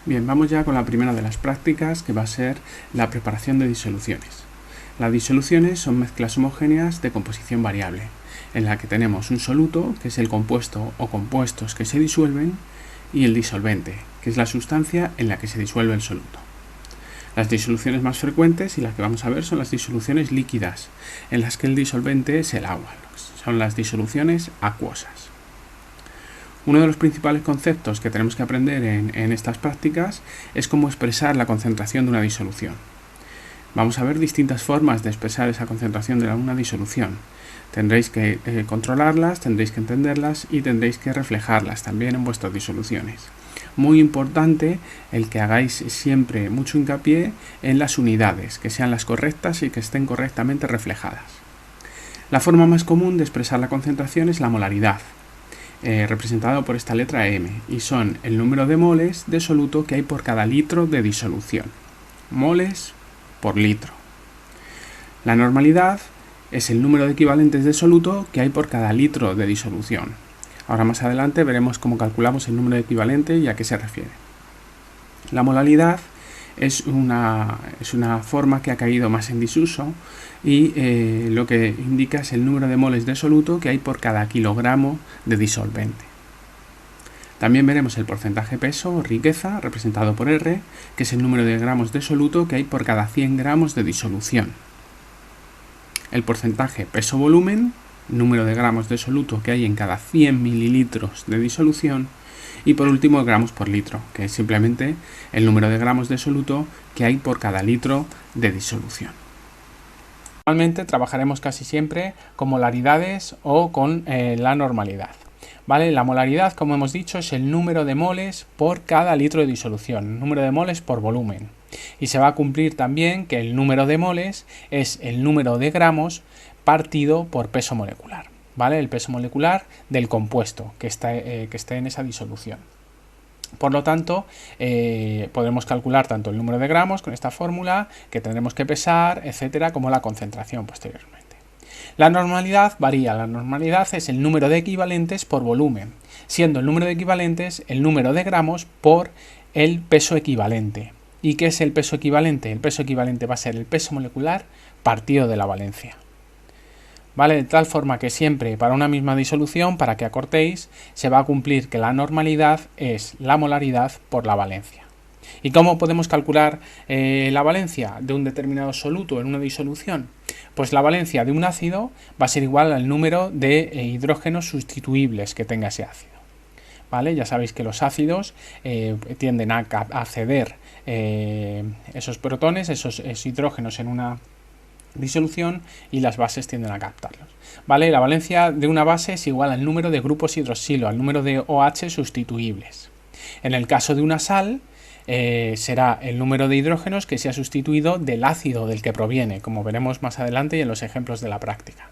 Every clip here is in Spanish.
Bien, vamos ya con la primera de las prácticas, que va a ser la preparación de disoluciones. Las disoluciones son mezclas homogéneas de composición variable, en la que tenemos un soluto, que es el compuesto o compuestos que se disuelven, y el disolvente, que es la sustancia en la que se disuelve el soluto. Las disoluciones más frecuentes y las que vamos a ver son las disoluciones líquidas, en las que el disolvente es el agua. Son las disoluciones acuosas. Uno de los principales conceptos que tenemos que aprender en estas prácticas es cómo expresar la concentración de una disolución. Vamos a ver distintas formas de expresar esa concentración de una disolución. Tendréis que controlarlas, tendréis que entenderlas y tendréis que reflejarlas también en vuestras disoluciones. Muy importante el que hagáis siempre mucho hincapié en las unidades, que sean las correctas y que estén correctamente reflejadas. La forma más común de expresar la concentración es la molaridad, representado por esta letra M, y son el número de moles de soluto que hay por cada litro de disolución. Moles por litro. La normalidad es el número de equivalentes de soluto que hay por cada litro de disolución. Ahora más adelante veremos cómo calculamos el número de equivalente y a qué se refiere. La molaridad es una forma que ha caído más en disuso y lo que indica es el número de moles de soluto que hay por cada kilogramo de disolvente. También veremos el porcentaje peso o riqueza, representado por R, que es el número de gramos de soluto que hay por cada 100 gramos de disolución. El porcentaje peso-volumen, número de gramos de soluto que hay en cada 100 mililitros de disolución. Y por último, el gramos por litro, que es simplemente el número de gramos de soluto que hay por cada litro de disolución. Normalmente trabajaremos casi siempre con molaridades o con la normalidad. ¿Vale? La molaridad, como hemos dicho, es el número de moles por cada litro de disolución, número de moles por volumen. Y se va a cumplir también que el número de moles es el número de gramos partido por peso molecular. ¿Vale? El peso molecular del compuesto que esté en esa disolución. Por lo tanto, podremos calcular tanto el número de gramos con esta fórmula que tendremos que pesar, etcétera, como la concentración posteriormente. La normalidad varía. La normalidad es el número de equivalentes por volumen, siendo el número de equivalentes el número de gramos por el peso equivalente. ¿Y qué es el peso equivalente? El peso equivalente va a ser el peso molecular partido de la valencia. ¿Vale? De tal forma que siempre para una misma disolución, para que acortéis, se va a cumplir que la normalidad es la molaridad por la valencia. ¿Y cómo podemos calcular la valencia de un determinado soluto en una disolución? Pues la valencia de un ácido va a ser igual al número de hidrógenos sustituibles que tenga ese ácido. ¿Vale? Ya sabéis que los ácidos tienden a ceder esos protones, esos hidrógenos en una disolución, y las bases tienden a captarlos. ¿Vale? La valencia de una base es igual al número de grupos hidroxilo, al número de OH sustituibles. En el caso de una sal, será el número de hidrógenos que se ha sustituido del ácido del que proviene, como veremos más adelante y en los ejemplos de la práctica.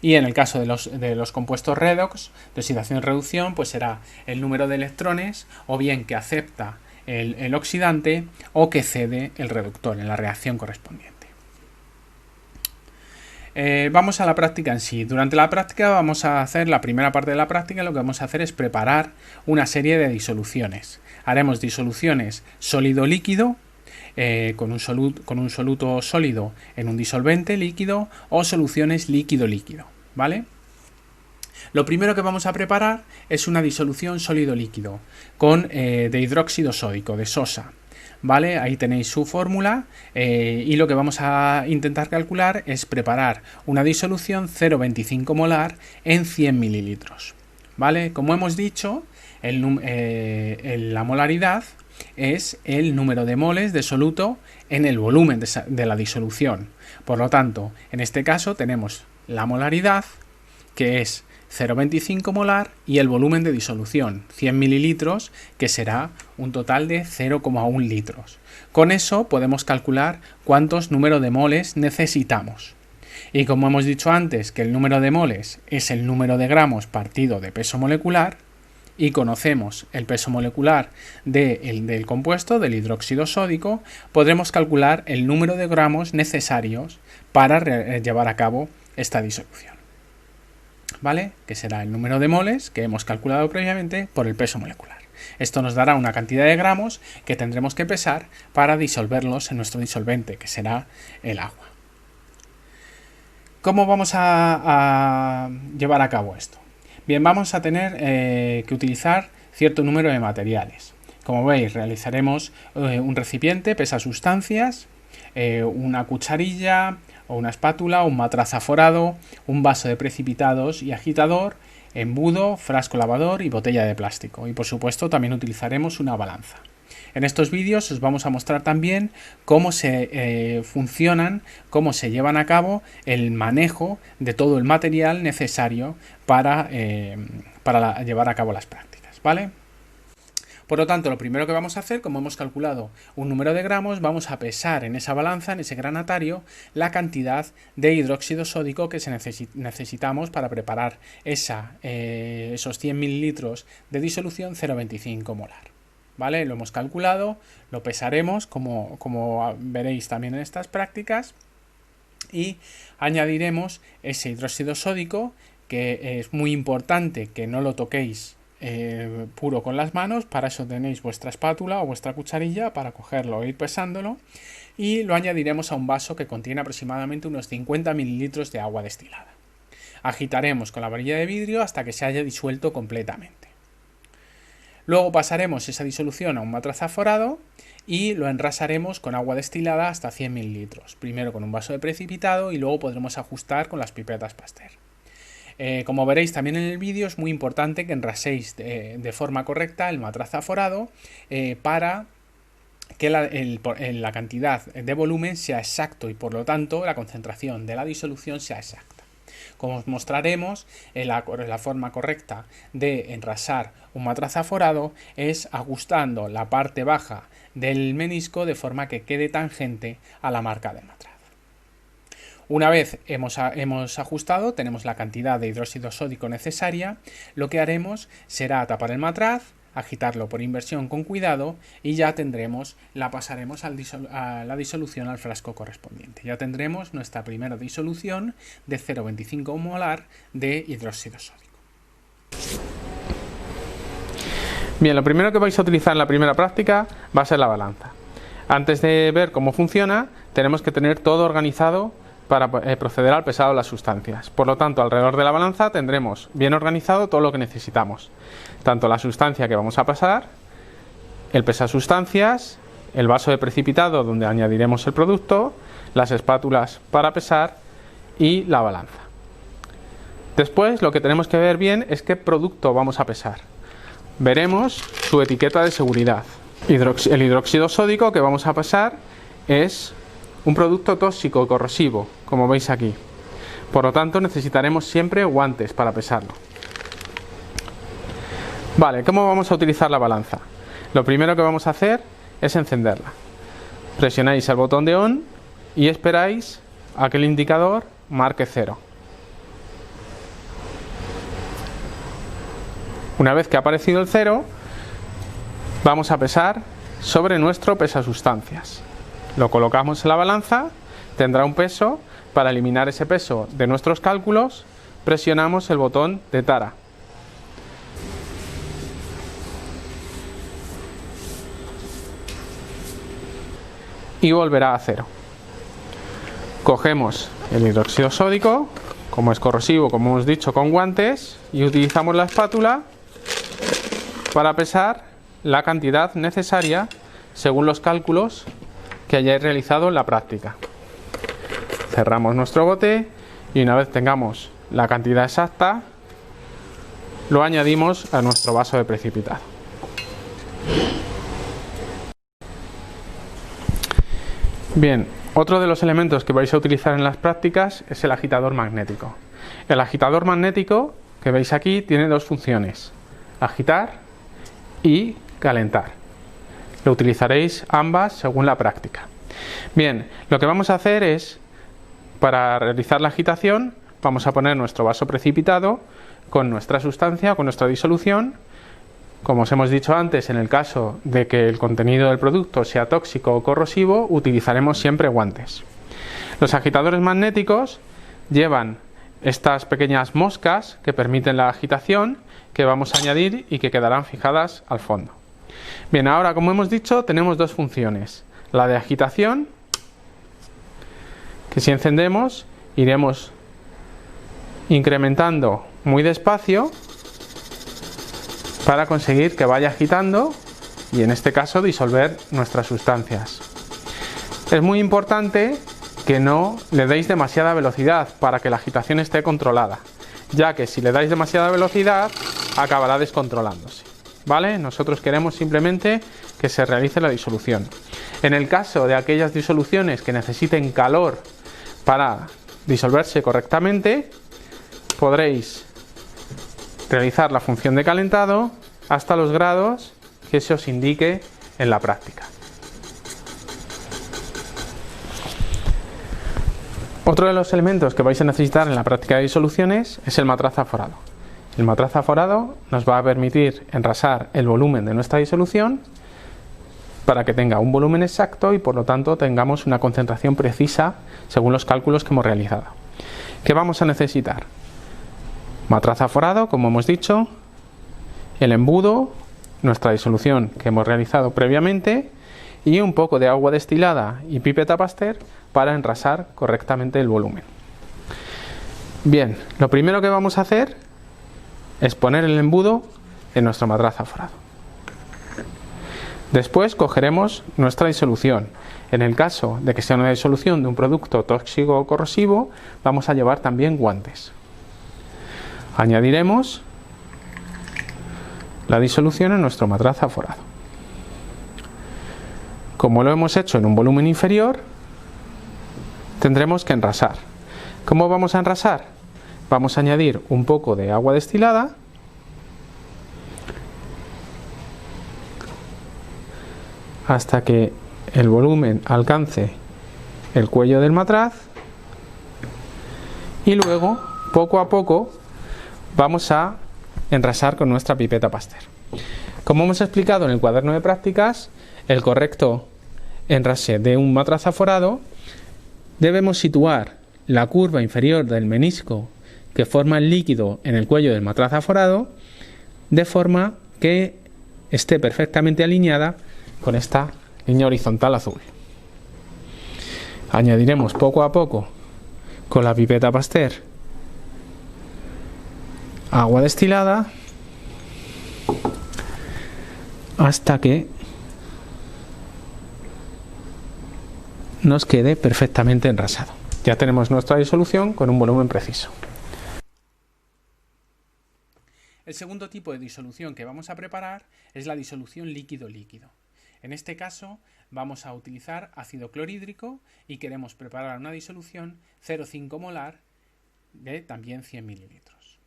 Y en el caso de los compuestos redox, de oxidación-reducción, pues será el número de electrones, o bien que acepta el oxidante o que cede el reductor en la reacción correspondiente. Vamos a la práctica en sí. Durante la práctica vamos a hacer la primera parte de la práctica. Lo que vamos a hacer es preparar una serie de disoluciones. Haremos disoluciones sólido-líquido, con un soluto sólido en un disolvente líquido, o soluciones líquido-líquido, ¿vale? Lo primero que vamos a preparar es una disolución sólido-líquido de hidróxido sódico, de sosa. ¿Vale? Ahí tenéis su fórmula y lo que vamos a intentar calcular es preparar una disolución 0,25 molar en 100 mililitros. ¿Vale? Como hemos dicho, la molaridad es el número de moles de soluto en el volumen de la disolución. Por lo tanto, en este caso tenemos la molaridad, que es 0,25 molar, y el volumen de disolución, 100 mililitros, que será un total de 0,1 litros. Con eso podemos calcular cuántos números de moles necesitamos. Y como hemos dicho antes que el número de moles es el número de gramos partido de peso molecular, y conocemos el peso molecular del compuesto, del hidróxido sódico, podremos calcular el número de gramos necesarios para llevar a cabo esta disolución. ¿Vale? Que será el número de moles que hemos calculado previamente por el peso molecular. Esto nos dará una cantidad de gramos que tendremos que pesar para disolverlos en nuestro disolvente, que será el agua. ¿Cómo vamos a llevar a cabo esto? Bien, vamos a tener que utilizar cierto número de materiales. Como veis, realizaremos un recipiente, pesasustancias, una cucharilla o una espátula, un matraz aforado, un vaso de precipitados y agitador, embudo, frasco lavador y botella de plástico. Y por supuesto también utilizaremos una balanza. En estos vídeos os vamos a mostrar también cómo se funcionan, cómo se llevan a cabo el manejo de todo el material necesario para llevar a cabo las prácticas, ¿vale? Por lo tanto, lo primero que vamos a hacer, como hemos calculado un número de gramos, vamos a pesar en esa balanza, en ese granatario, la cantidad de hidróxido sódico que necesitamos para preparar esos 100 mililitros de disolución 0,25 molar. ¿Vale? Lo hemos calculado, lo pesaremos, como veréis también en estas prácticas, y añadiremos ese hidróxido sódico, que es muy importante que no lo toquéis puro con las manos. Para eso tenéis vuestra espátula o vuestra cucharilla para cogerlo e ir pesándolo, y lo añadiremos a un vaso que contiene aproximadamente unos 50 mililitros de agua destilada. Agitaremos con la varilla de vidrio hasta que se haya disuelto completamente. Luego pasaremos esa disolución a un matraz aforado y lo enrasaremos con agua destilada hasta 100 mililitros, primero con un vaso de precipitado y luego podremos ajustar con las pipetas Pasteur. Como veréis también en el vídeo, es muy importante que enraséis de forma correcta el matraz aforado para que la cantidad de volumen sea exacto y por lo tanto la concentración de la disolución sea exacta. Como os mostraremos, la forma correcta de enrasar un matraz aforado es ajustando la parte baja del menisco de forma que quede tangente a la marca del matraz. Una vez hemos ajustado, tenemos la cantidad de hidróxido sódico necesaria, lo que haremos será tapar el matraz, agitarlo por inversión con cuidado y ya pasaremos a la disolución al frasco correspondiente. Ya tendremos nuestra primera disolución de 0,25 molar de hidróxido sódico. Bien, lo primero que vais a utilizar en la primera práctica va a ser la balanza. Antes de ver cómo funciona, tenemos que tener todo organizado para proceder al pesado de las sustancias. Por lo tanto, alrededor de la balanza tendremos bien organizado todo lo que necesitamos. Tanto la sustancia que vamos a pasar, el pesasustancias, el vaso de precipitado donde añadiremos el producto, las espátulas para pesar y la balanza. Después lo que tenemos que ver bien es qué producto vamos a pesar. Veremos su etiqueta de seguridad. El hidróxido sódico que vamos a pesar es un producto tóxico y corrosivo, como veis aquí. Por lo tanto, necesitaremos siempre guantes para pesarlo. Vale, ¿cómo vamos a utilizar la balanza? Lo primero que vamos a hacer es encenderla. Presionáis el botón de on y esperáis a que el indicador marque 0. Una vez que ha aparecido el 0, vamos a pesar sobre nuestro pesasustancias. Lo colocamos en la balanza, tendrá un peso. Para eliminar ese peso de nuestros cálculos, presionamos el botón de tara. Y volverá a 0. Cogemos el hidróxido sódico, como es corrosivo, como hemos dicho, con guantes, y utilizamos la espátula para pesar la cantidad necesaria según los cálculos que hayáis realizado en la práctica. Cerramos nuestro bote y una vez tengamos la cantidad exacta, lo añadimos a nuestro vaso de precipitado. Bien, otro de los elementos que vais a utilizar en las prácticas es el agitador magnético. El agitador magnético que veis aquí tiene dos funciones: agitar y calentar. Lo utilizaréis ambas según la práctica. Bien, lo que vamos a hacer es, para realizar la agitación, vamos a poner nuestro vaso precipitado con nuestra sustancia, con nuestra disolución. Como os hemos dicho antes, en el caso de que el contenido del producto sea tóxico o corrosivo, utilizaremos siempre guantes. Los agitadores magnéticos llevan estas pequeñas moscas que permiten la agitación, que vamos a añadir y que quedarán fijadas al fondo. Bien, ahora como hemos dicho tenemos dos funciones. La de agitación, que si encendemos iremos incrementando muy despacio para conseguir que vaya agitando y en este caso disolver nuestras sustancias. Es muy importante que no le deis demasiada velocidad para que la agitación esté controlada, ya que si le dais demasiada velocidad acabará descontrolándose, ¿vale? Nosotros queremos simplemente que se realice la disolución. En el caso de aquellas disoluciones que necesiten calor para disolverse correctamente, podréis realizar la función de calentado hasta los grados que se os indique en la práctica. Otro de los elementos que vais a necesitar en la práctica de disoluciones es el matraz aforado. El matraz aforado nos va a permitir enrasar el volumen de nuestra disolución para que tenga un volumen exacto y por lo tanto tengamos una concentración precisa según los cálculos que hemos realizado. ¿Qué vamos a necesitar? Matraz aforado, como hemos dicho, el embudo, nuestra disolución que hemos realizado previamente y un poco de agua destilada y pipeta Pasteur para enrasar correctamente el volumen. Bien, lo primero que vamos a hacer es poner el embudo en nuestro matraz aforado. Después cogeremos nuestra disolución. En el caso de que sea una disolución de un producto tóxico o corrosivo, vamos a llevar también guantes. Añadiremos la disolución en nuestro matraz aforado. Como lo hemos hecho en un volumen inferior, tendremos que enrasar. ¿Cómo vamos a enrasar? Vamos a añadir un poco de agua destilada hasta que el volumen alcance el cuello del matraz y luego, poco a poco, vamos a enrasar con nuestra pipeta Pasteur. Como hemos explicado en el cuaderno de prácticas, el correcto enrase de un matraz aforado, debemos situar la curva inferior del menisco que forma el líquido en el cuello del matraz aforado de forma que esté perfectamente alineada con esta línea horizontal azul. Añadiremos poco a poco con la pipeta Pasteur agua destilada hasta que nos quede perfectamente enrasado. Ya tenemos nuestra disolución con un volumen preciso. El segundo tipo de disolución que vamos a preparar es la disolución líquido-líquido. En este caso vamos a utilizar ácido clorhídrico y queremos preparar una disolución 0,5 molar de también 100 mililitros.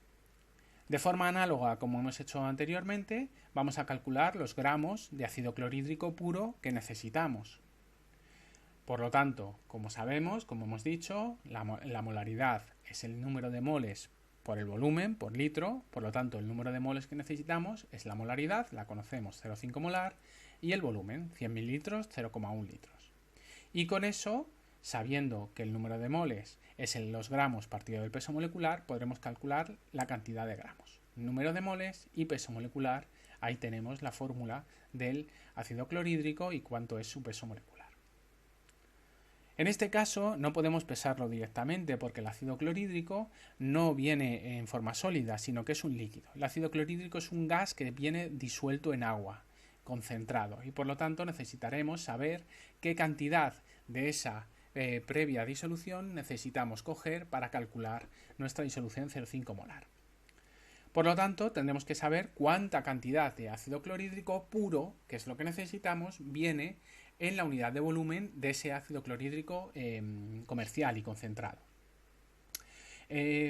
De forma análoga como hemos hecho anteriormente, vamos a calcular los gramos de ácido clorhídrico puro que necesitamos. Por lo tanto, como sabemos, como hemos dicho, la molaridad es el número de moles por el volumen, por litro, por lo tanto el número de moles que necesitamos es la molaridad, la conocemos 0,5 molar, y el volumen, 100 mililitros, 0,1 litros. Y con eso, sabiendo que el número de moles es en los gramos partido del peso molecular, podremos calcular la cantidad de gramos. Número de moles y peso molecular, ahí tenemos la fórmula del ácido clorhídrico y cuánto es su peso molecular. En este caso no podemos pesarlo directamente porque el ácido clorhídrico no viene en forma sólida, sino que es un líquido. El ácido clorhídrico es un gas que viene disuelto en agua, concentrado, y por lo tanto necesitaremos saber qué cantidad de esa previa disolución necesitamos coger para calcular nuestra disolución 0,5 molar. Por lo tanto, tendremos que saber cuánta cantidad de ácido clorhídrico puro, que es lo que necesitamos, viene en la unidad de volumen de ese ácido clorhídrico comercial y concentrado.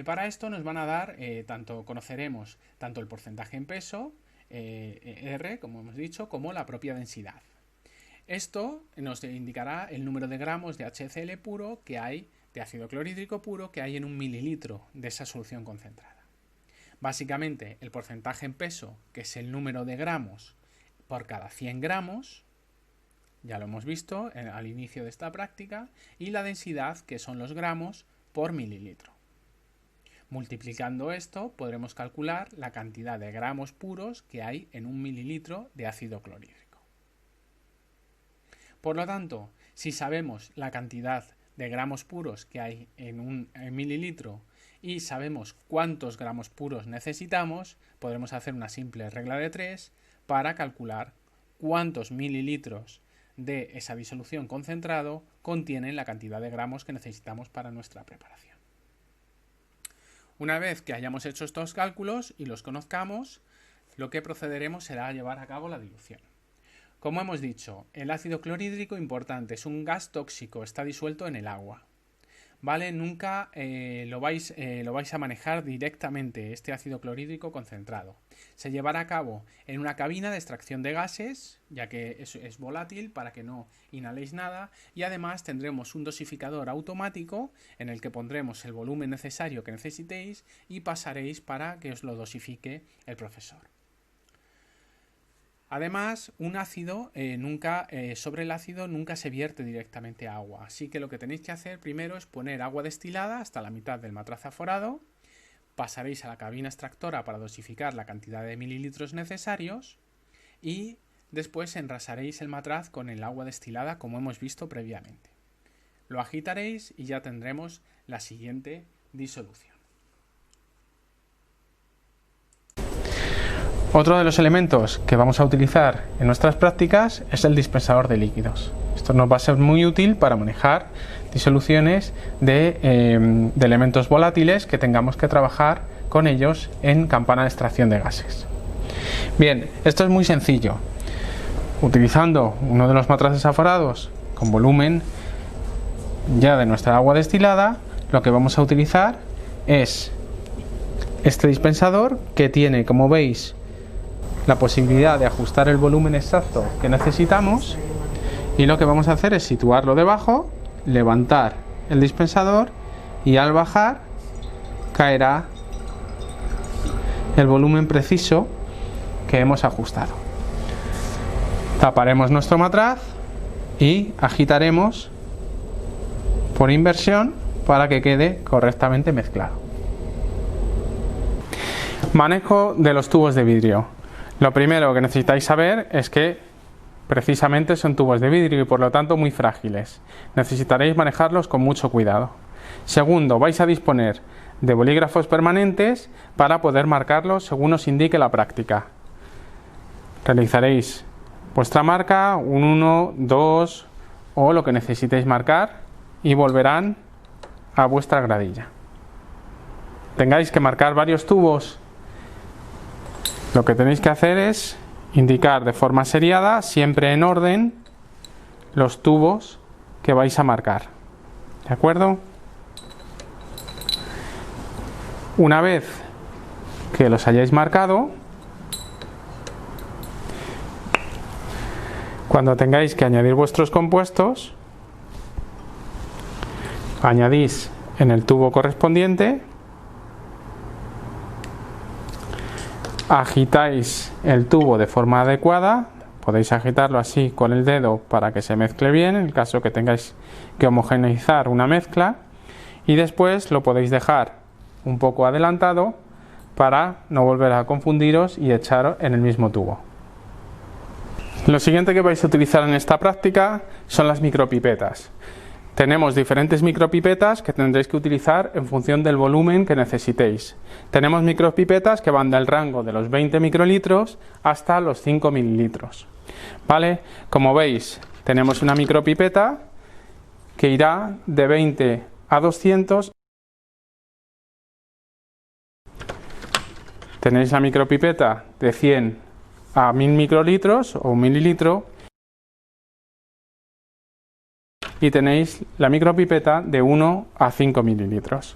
Para esto nos van a dar, conoceremos tanto el porcentaje en peso, R, como hemos dicho, como la propia densidad. Esto nos indicará el número de gramos de HCl puro que hay, de ácido clorhídrico puro, que hay en un mililitro de esa solución concentrada. Básicamente, el porcentaje en peso, que es el número de gramos por cada 100 gramos, ya lo hemos visto al inicio de esta práctica, y la densidad, que son los gramos por mililitro. Multiplicando esto podremos calcular la cantidad de gramos puros que hay en 1 mililitro de ácido clorhídrico. Por lo tanto, si sabemos la cantidad de gramos puros que hay en 1 mililitro y sabemos cuántos gramos puros necesitamos, podremos hacer una simple regla de 3 para calcular cuántos mililitros de esa disolución concentrado contienen la cantidad de gramos que necesitamos para nuestra preparación. Una vez que hayamos hecho estos cálculos y los conozcamos, lo que procederemos será a llevar a cabo la dilución. Como hemos dicho, el ácido clorhídrico, importante, es un gas tóxico, está disuelto en el agua. ¿Vale? Nunca lo vais a manejar directamente, este ácido clorhídrico concentrado. Se llevará a cabo en una cabina de extracción de gases, ya que es volátil para que no inhaléis nada, y además tendremos un dosificador automático en el que pondremos el volumen necesario que necesitéis y pasaréis para que os lo dosifique el profesor. Además, sobre el ácido nunca se vierte directamente agua, así que lo que tenéis que hacer primero es poner agua destilada hasta la mitad del matraz aforado, pasaréis a la cabina extractora para dosificar la cantidad de mililitros necesarios y después enrasaréis el matraz con el agua destilada como hemos visto previamente. Lo agitaréis y ya tendremos la siguiente disolución. Otro de los elementos que vamos a utilizar en nuestras prácticas es el dispensador de líquidos. Esto nos va a ser muy útil para manejar disoluciones de elementos volátiles que tengamos que trabajar con ellos en campana de extracción de gases. Bien, esto es muy sencillo. Utilizando uno de los matraces aforados con volumen ya de nuestra agua destilada, lo que vamos a utilizar es este dispensador que tiene, como veis, la posibilidad de ajustar el volumen exacto que necesitamos, y lo que vamos a hacer es situarlo debajo, levantar el dispensador y al bajar caerá el volumen preciso que hemos ajustado. Taparemos nuestro matraz y agitaremos por inversión para que quede correctamente mezclado. Manejo de los tubos de vidrio. Lo primero que necesitáis saber es que precisamente son tubos de vidrio y por lo tanto muy frágiles. Necesitaréis manejarlos con mucho cuidado. Segundo, vais a disponer de bolígrafos permanentes para poder marcarlos según os indique la práctica. Realizaréis vuestra marca, un 1, 2 o lo que necesitéis marcar y volverán a vuestra gradilla. Tengáis que marcar varios tubos, lo que tenéis que hacer es indicar de forma seriada, siempre en orden, los tubos que vais a marcar. ¿De acuerdo? Una vez que los hayáis marcado, cuando tengáis que añadir vuestros compuestos, añadís en el tubo correspondiente, agitáis el tubo de forma adecuada, podéis agitarlo así con el dedo para que se mezcle bien, en el caso que tengáis que homogeneizar una mezcla, y después lo podéis dejar un poco adelantado para no volver a confundiros y echar en el mismo tubo. Lo siguiente que vais a utilizar en esta práctica son las micropipetas. Tenemos diferentes micropipetas que tendréis que utilizar en función del volumen que necesitéis. Tenemos micropipetas que van del rango de los 20 microlitros hasta los 5 mililitros. ¿Vale? Como veis, tenemos una micropipeta que irá de 20 a 200. Tenéis la micropipeta de 100 a 1000 microlitros o 1 mililitro. Y tenéis la micropipeta de 1 a 5 mililitros.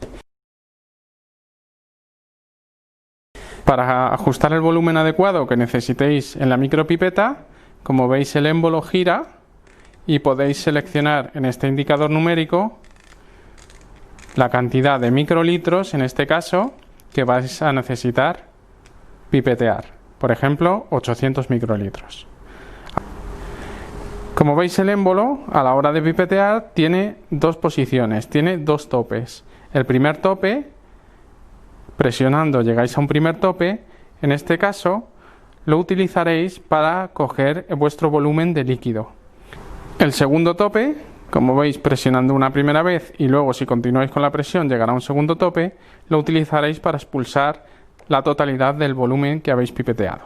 Para ajustar el volumen adecuado que necesitéis en la micropipeta, como veis el émbolo gira y podéis seleccionar en este indicador numérico la cantidad de microlitros, en este caso, que vais a necesitar pipetear. Por ejemplo, 800 microlitros. Como veis, el émbolo a la hora de pipetear tiene dos posiciones, tiene dos topes. El primer tope presionando llegáis a un primer tope. En este caso lo utilizaréis para coger vuestro volumen de líquido. El segundo tope, como veis, presionando una primera vez y luego, si continuáis con la presión, llegará a un segundo tope, lo utilizaréis para expulsar la totalidad del volumen que habéis pipeteado.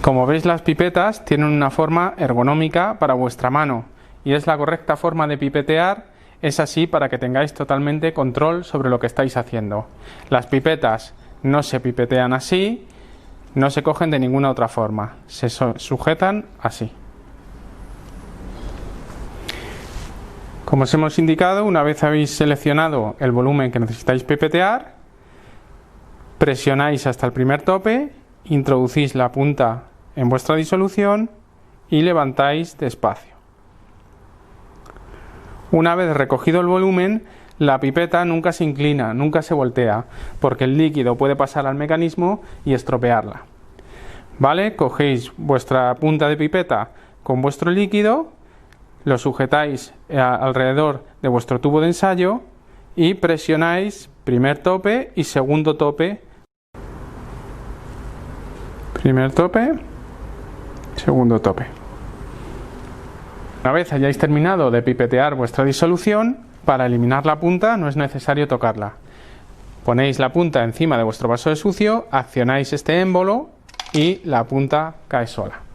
Como veis, las pipetas tienen una forma ergonómica para vuestra mano y es la correcta forma de pipetear. Es así para que tengáis totalmente control sobre lo que estáis haciendo. Las pipetas no se pipetean así, no se cogen de ninguna otra forma, se sujetan así. Como os hemos indicado, una vez habéis seleccionado el volumen que necesitáis pipetear, presionáis hasta el primer tope, introducís la punta en vuestra disolución y levantáis despacio. Una vez recogido el volumen, la pipeta nunca se inclina, nunca se voltea, porque el líquido puede pasar al mecanismo y estropearla. ¿Vale? Cogéis vuestra punta de pipeta con vuestro líquido, lo sujetáis alrededor de vuestro tubo de ensayo y presionáis primer tope y segundo tope. Primer tope, segundo tope. Una vez hayáis terminado de pipetear vuestra disolución, para eliminar la punta no es necesario tocarla. Ponéis la punta encima de vuestro vaso de sucio, accionáis este émbolo y la punta cae sola.